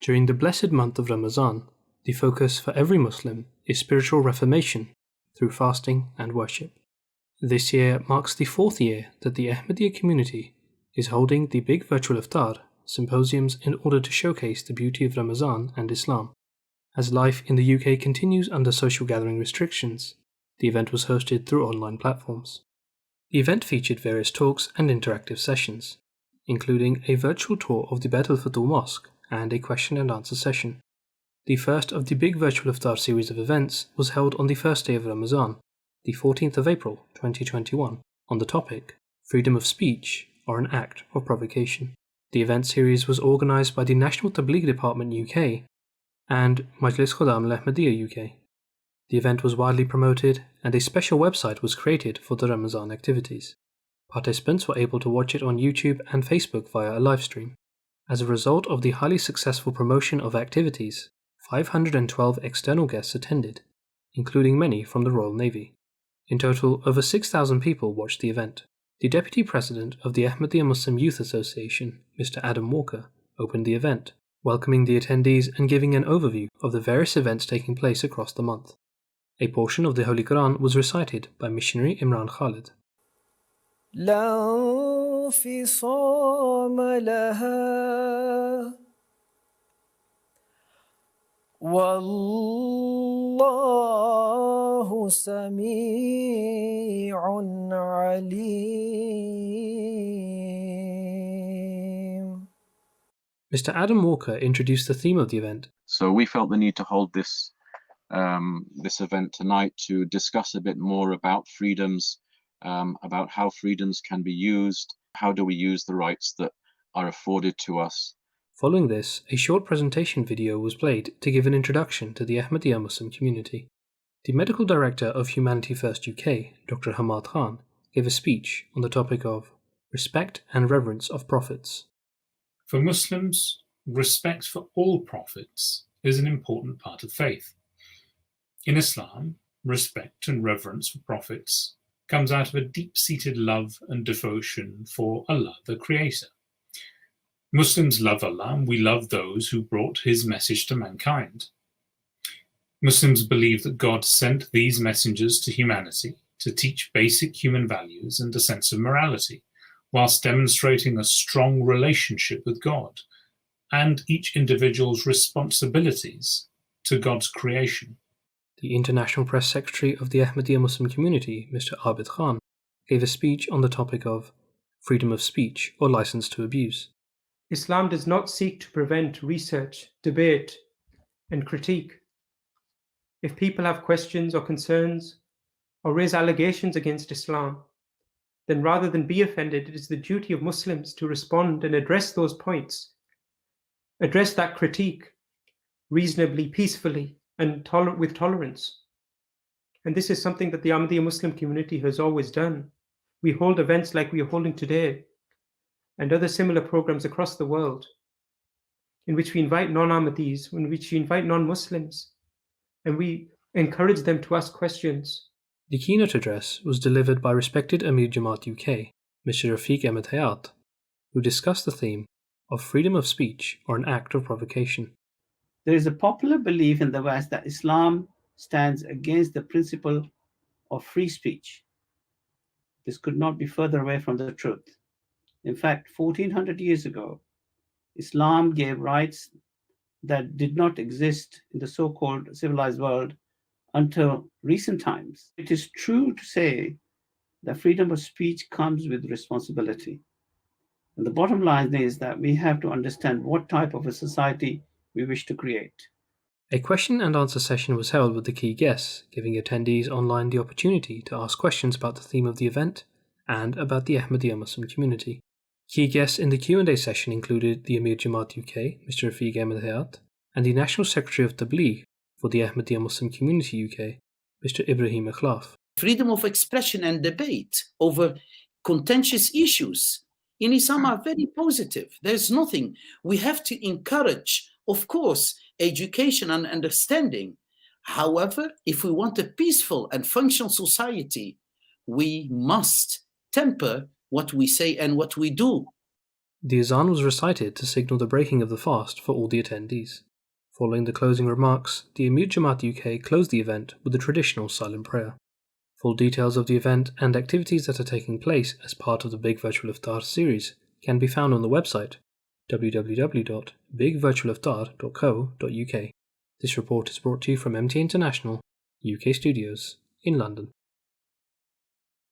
During the blessed month of Ramadan, the focus for every Muslim is spiritual reformation through fasting and worship. This year marks the 4th year that the Ahmadiyya community is holding the Big Virtual Iftar symposiums in order to showcase the beauty of Ramadan and Islam. As life in the UK continues under social gathering restrictions, the event was hosted through online platforms. The event featured various talks and interactive sessions, including a virtual tour of the Bet al-Futuh Mosque and a question and answer session. The first of the Big Virtual Iftar series of events was held on the first day of Ramadan, the 14th of April 2021, on the topic, Freedom of Speech or an Act of Provocation. The event series was organised by the National Tabligh Department UK and Majlis Khuddam al-Ahmadiyya UK. The event was widely promoted and a special website was created for the Ramadan activities. Participants were able to watch it on YouTube and Facebook via a live stream. As a result of the highly successful promotion of activities, 512 external guests attended, including many from the Royal Navy. In total, over 6,000 people watched the event. The Deputy President of the Ahmadiyya Muslim Youth Association, Mr. Adam Walker, opened the event, welcoming the attendees and giving an overview of the various events taking place across the month. A portion of the Holy Quran was recited by missionary Imran Khalid. لا انفصام لها والله سميع عليم. Mr. Adam Walker introduced the theme of the event. So we felt the need to hold this event tonight to discuss a bit more about freedoms, about how freedoms can be used, how do we use the rights that are afforded to us. Following this, a short presentation video was played to give an introduction to the Ahmadiyya Muslim community. The Medical Director of Humanity First UK, Dr. Hamad Khan, gave a speech on the topic of respect and reverence of prophets. For Muslims, respect for all prophets is an important part of faith. In Islam, respect and reverence for prophets comes out of a deep-seated love and devotion for Allah, the Creator. Muslims love Allah, and we love those who brought His message to mankind. Muslims believe that God sent these messengers to humanity to teach basic human values and a sense of morality, whilst demonstrating a strong relationship with God and each individual's responsibilities to God's creation. The International Press Secretary of the Ahmadiyya Muslim community, Mr. Abid Khan, gave a speech on the topic of freedom of speech or license to abuse. Islam does not seek to prevent research, debate, and critique. If people have questions or concerns or raise allegations against Islam, then rather than be offended, it is the duty of Muslims to respond and address those points, address that critique reasonably, peacefully, and with tolerance. And this is something that the Ahmadiyya Muslim community has always done. We hold events like we are holding today and other similar programs across the world in which we invite non-Ahmadis, in which we invite non-Muslims, and we encourage them to ask questions. The Keynote Address was delivered by respected Amir Jamaat UK, Mr. Rafiq Ahmed Hayat, who discussed the theme of freedom of speech or an act of provocation. There is a popular belief in the West that Islam stands against the principle of free speech. This could not be further away from the truth. In fact, 1400 years ago, Islam gave rights that did not exist in the so-called civilized world until recent times. It is true to say that freedom of speech comes with responsibility. And the bottom line is that we have to understand what type of a society we wish to create. A question and answer session was held with the key guests, giving attendees online the opportunity to ask questions about the theme of the event and about the Ahmadiyya Muslim community. Key guests in the Q&A session included the Amir Jamaat UK, Mr. Rafiq Ahmed Hayat, and the National Secretary of Tabligh for the Ahmadiyya Muslim Community UK, Mr. Ibrahim Akhlaf. Freedom of expression and debate over contentious issues in Islam are very positive. There's nothing. We have to encourage, of course, education and understanding. However, if we want a peaceful and functional society, we must temper what we say and what we do. The azan was recited to signal the breaking of the fast for all the attendees. Following the closing remarks, the Amir Jamaat UK closed the event with a traditional silent prayer. Full details of the event and activities that are taking place as part of the Big Virtual Iftar series can be found on the website www.bigvirtualiftar.co.uk. This report is brought to you from MT International, UK Studios, in London.